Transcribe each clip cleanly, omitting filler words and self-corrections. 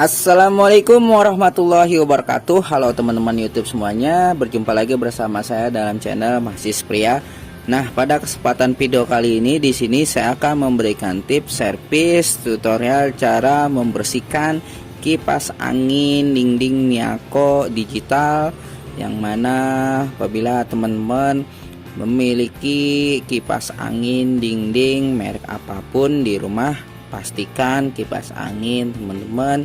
Assalamualaikum warahmatullahi wabarakatuh. Halo teman-teman YouTube semuanya, berjumpa lagi bersama saya dalam channel Mahsis Pria. Nah, pada kesempatan video kali ini di sini saya akan memberikan tips servis tutorial cara membersihkan kipas angin dinding Miyako digital, yang mana apabila teman-teman memiliki kipas angin dinding merek apapun di rumah, pastikan kipas angin teman-teman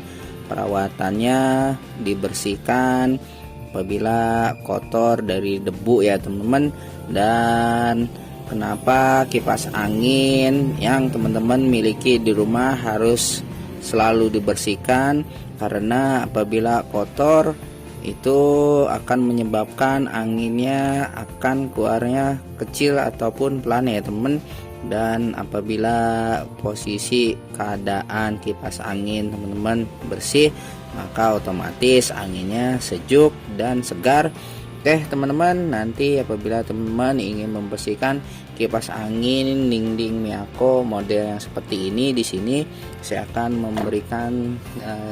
perawatannya dibersihkan apabila kotor dari debu ya teman-teman. Dan kenapa kipas angin yang teman-teman miliki di rumah harus selalu dibersihkan? Karena apabila kotor itu akan menyebabkan anginnya akan keluarnya kecil ataupun pelan ya teman. Dan apabila posisi keadaan kipas angin teman-teman bersih, maka otomatis anginnya sejuk dan segar. Oke teman-teman, nanti apabila teman-teman ingin membersihkan kipas angin dinding Miyako model yang seperti ini, di sini saya akan memberikan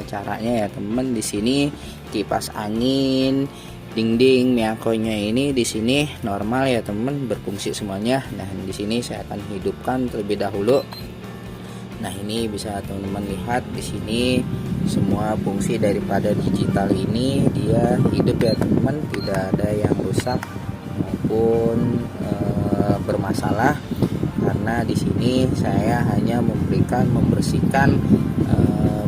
caranya ya teman-teman. Di sini kipas angin dinding Miyako-nya ini di sini normal ya teman, berfungsi semuanya. Nah, di sini saya akan hidupkan terlebih dahulu. Nah, ini bisa teman-teman lihat di sini semua fungsi daripada digital ini dia hidup ya teman, tidak ada yang rusak maupun bermasalah. Karena di sini saya hanya membersihkan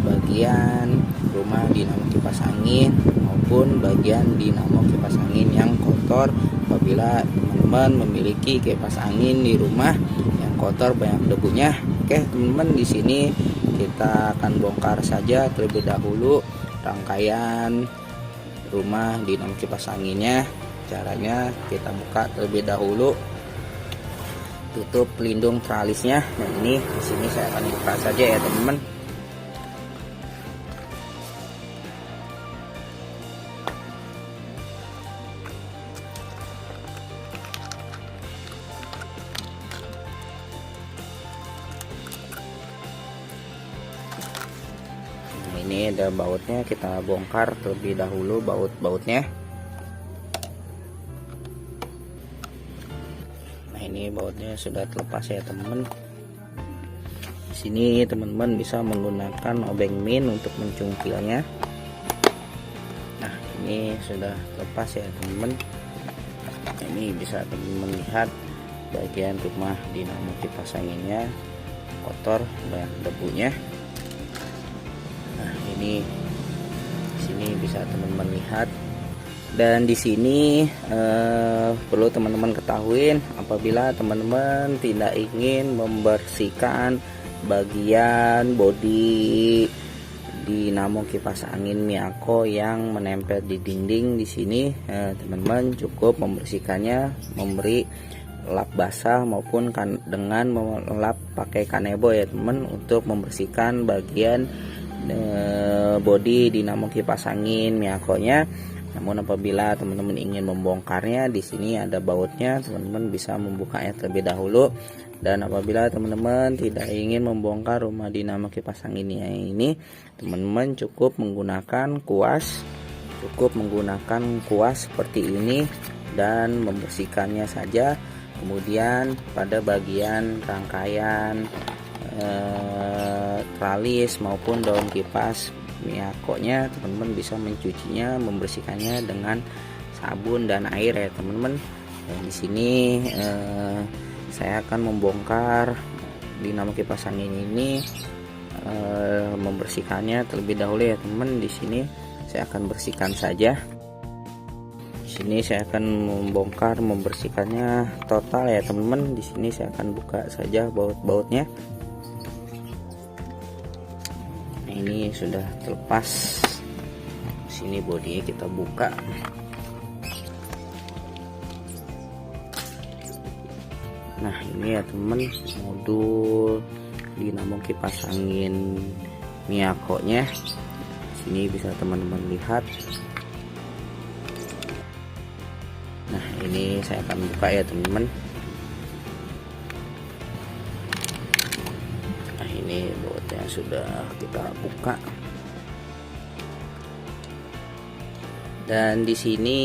bagian rumah dinamo kipas angin maupun bagian dinamo kipas angin yang kotor. Apabila teman-teman memiliki kipas angin di rumah yang kotor banyak debunya, oke teman-teman, di sini kita akan bongkar saja terlebih dahulu rangkaian rumah dinamo kipas anginnya. Caranya kita buka terlebih dahulu, tutup pelindung tralisnya. Nah, ini di sini saya akan buka saja ya teman-teman. Ini ada bautnya, kita bongkar terlebih dahulu baut-bautnya. Nah, ini bautnya sudah terlepas ya teman-teman. Di sini teman-teman bisa menggunakan obeng min untuk mencungkilnya. Nah, ini sudah terlepas ya teman-teman. Ini bisa teman-teman lihat bagian rumah dinamo kipas anginnya kotor, banyak debunya. Nah, ini di sini bisa teman-teman lihat. Dan di sini perlu teman-teman ketahui, apabila teman-teman tidak ingin membersihkan bagian bodi dinamo kipas angin Miyako yang menempel di dinding, di sini teman-teman cukup membersihkannya memberi lap basah maupun dengan melap pakai kanebo ya teman, untuk membersihkan bagian bodi dinamo kipas angin Miyako-nya. Namun apabila teman-teman ingin membongkarnya, di sini ada bautnya, teman-teman bisa membukanya terlebih dahulu. Dan apabila teman-teman tidak ingin membongkar rumah dinamo kipas anginnya ini, teman-teman cukup menggunakan kuas, seperti ini dan membersihkannya saja. Kemudian pada bagian rangkaian tralis maupun daun kipas Miyako-nya, teman-teman bisa mencucinya, membersihkannya dengan sabun dan air ya teman-teman. Dan di sini saya akan membongkar dinamo kipas angin ini, membersihkannya terlebih dahulu ya teman-teman. Di sini saya akan bersihkan saja. Di sini saya akan membongkar, membersihkannya total ya teman-teman. Di sini saya akan buka saja baut-bautnya. Ini sudah terlepas. Sini bodi kita buka. Nah, ini ya teman, modul dinamo kipas angin Miyako-nya. Sini bisa teman-teman lihat. Nah, ini saya akan buka ya teman-teman. Nah, ini bautnya sudah kita buka. Dan di sini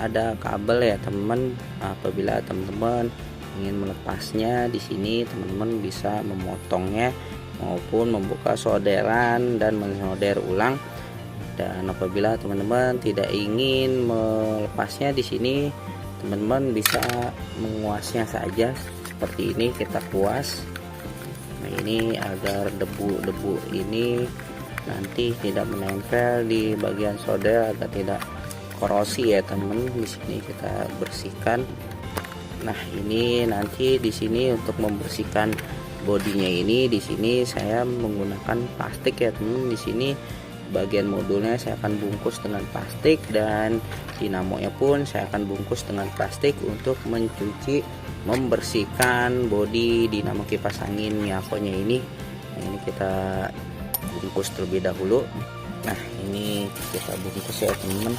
ada kabel ya teman-teman. Apabila teman-teman ingin melepasnya, di sini teman-teman bisa memotongnya maupun membuka solderan dan mensolder ulang. Dan apabila teman-teman tidak ingin melepasnya, di sini teman-teman bisa menguasnya saja seperti ini. Kita kuas. Nah, ini agar debu-debu ini nanti tidak menempel di bagian solder, agar tidak korosi ya teman. Di sini kita bersihkan. Nah, ini nanti di sini untuk membersihkan bodinya ini, di sini saya menggunakan plastik ya teman. Di sini bagian modulnya saya akan bungkus dengan plastik, dan dinamonya pun saya akan bungkus dengan plastik untuk mencuci, membersihkan bodi dinamo kipas angin Miakonya ini. Nah, ini kita bungkus terlebih dahulu. Nah, ini kita bungkus ya teman-teman,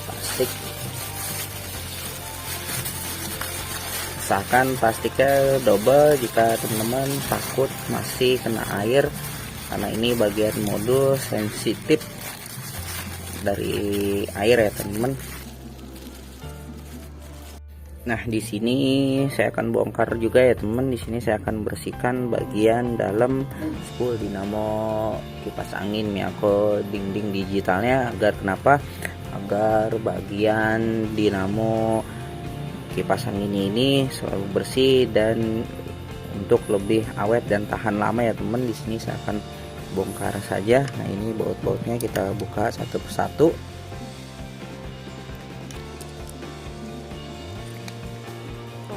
plastik. Usahakan plastiknya double jika teman-teman takut masih kena air, karena ini bagian modul sensitif dari air ya teman-teman. Nah, di sini saya akan bongkar juga ya teman. Di sini saya akan bersihkan bagian dalam spool dinamo kipas angin Miako dinding digitalnya, agar kenapa? Agar bagian dinamo kipas angin ini selalu bersih dan untuk lebih awet dan tahan lama ya teman. Di sini saya akan bongkar saja. Nah, ini baut-bautnya kita buka satu persatu.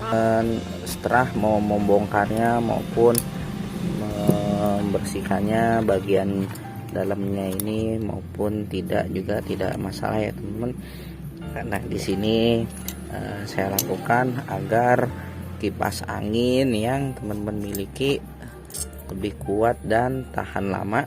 Dan setelah mau membongkarnya maupun membersihkannya bagian dalamnya ini maupun tidak, juga tidak masalah ya teman-teman. Karena di sini saya lakukan agar kipas angin yang teman-teman miliki lebih kuat dan tahan lama.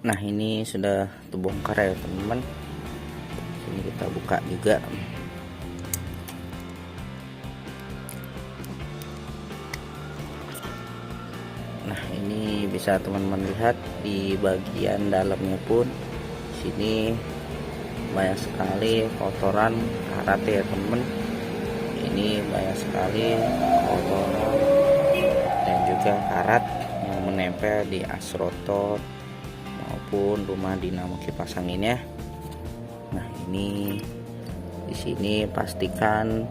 Nah, ini sudah terbongkar ya teman-teman. Ini kita buka juga. Nah, ini bisa teman-teman lihat di bagian dalamnya pun sini banyak sekali kotoran karat ya teman-teman. Ini banyak sekali kotoran dan juga karat yang menempel di asrotor maupun rumah dinamo kipas anginnya. Nah, ini di sini pastikan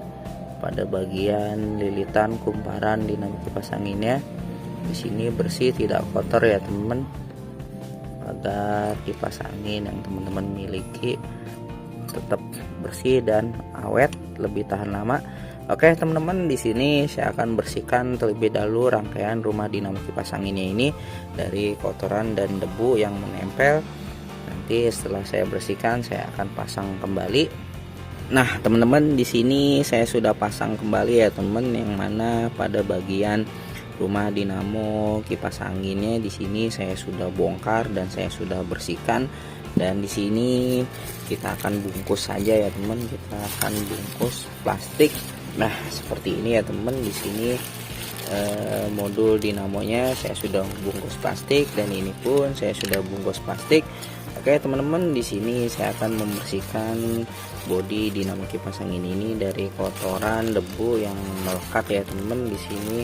pada bagian lilitan kumparan dinamo kipas anginnya di sini bersih, tidak kotor ya teman-teman, agar kipas angin yang teman-teman miliki tetap bersih dan awet, lebih tahan lama. Oke teman-teman, di sini saya akan bersihkan terlebih dahulu rangkaian rumah dinamo kipas anginnya ini dari kotoran dan debu yang menempel. Nanti setelah saya bersihkan, saya akan pasang kembali. Nah teman-teman, di sini saya sudah pasang kembali ya teman, yang mana pada bagian rumah dinamo kipas anginnya di sini saya sudah bongkar dan saya sudah bersihkan. Dan di sini kita akan bungkus saja ya teman, kita akan bungkus plastik. Nah seperti ini ya teman, di sini modul dinamonya saya sudah bungkus plastik dan ini pun saya sudah bungkus plastik. Oke teman-teman, di sini saya akan membersihkan bodi dinamo kipas angin ini dari kotoran debu yang melekat ya teman. Di sini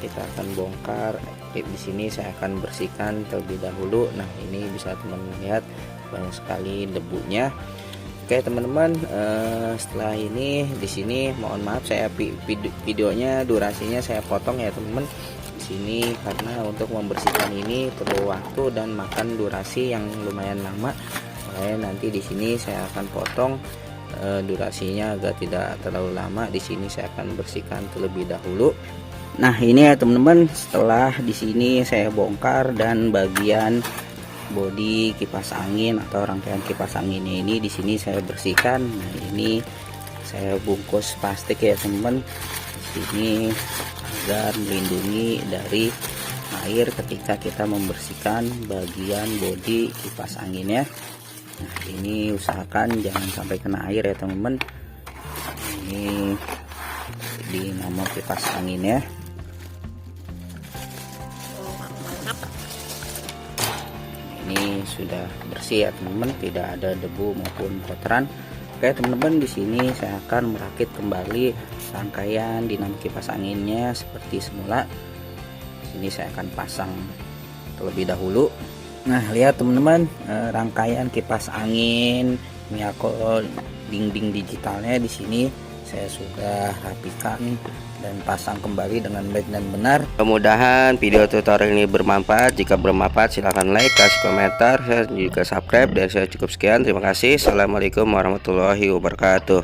kita akan bongkar. Di sini saya akan bersihkan terlebih dahulu. Nah ini bisa teman-teman lihat banyak sekali debunya. Oke teman-teman, setelah ini di sini mohon maaf saya videonya durasinya saya potong ya teman-teman di sini, karena untuk membersihkan ini perlu waktu dan makan durasi yang lumayan lama. Makanya nanti di sini saya akan potong durasinya agar tidak terlalu lama. Di sini saya akan bersihkan terlebih dahulu. Nah ini ya teman-teman, setelah di sini saya bongkar dan bagian bodi kipas angin atau rangkaian kipas anginnya ini di sini saya bersihkan. Nah ini saya bungkus plastik ya teman-teman di sini agar melindungi dari air ketika kita membersihkan bagian bodi kipas anginnya. Nah, ini usahakan jangan sampai kena air ya teman-teman. Ini dinamo kipas angin ya. Ini sudah bersih ya teman-teman, tidak ada debu maupun kotoran. Oke teman-teman, di sini saya akan merakit kembali rangkaian dinamo kipas anginnya seperti semula. Di sini saya akan pasang terlebih dahulu. Nah, lihat teman-teman, rangkaian kipas angin Miyako dinding digitalnya di sini saya sudah rapikan dan pasang kembali dengan baik dan benar. Mudah-mudahan video tutorial ini bermanfaat. Jika bermanfaat silahkan like, kasih komentar, share, juga subscribe. Dan saya cukup sekian, terima kasih. Assalamualaikum warahmatullahi wabarakatuh.